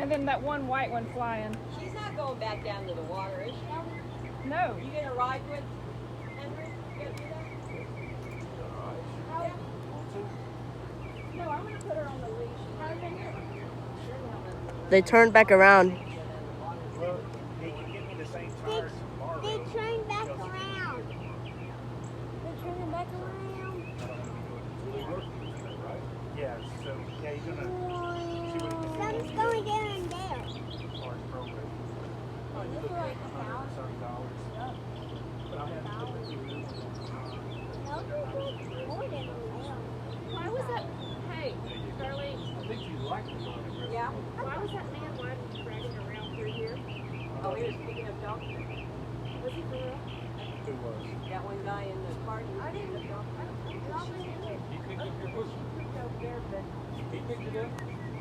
And then that one white one flying. She's not going back down to the water, is she? No. You gonna ride with Henry? You gonna do that? No, I'm gonna put her on the leash. They turned back around. Well, they can give me the same tires tomorrow. They turned back around. They're turning back around. Yeah, so yeah, he's gonna see what he can do. Something's going down in there. As far as program. This is like $130. But I'll have to put the two. no, there's like more than a whale. Why was that? Hey, Charlie. I think you like the one. Yeah. Why was that man dragging around through here? Oh, he was picking up donkeys. Was he for real? Who was? Got one guy in the car. I didn't. He picked up your bush. Over there, but He picked it up.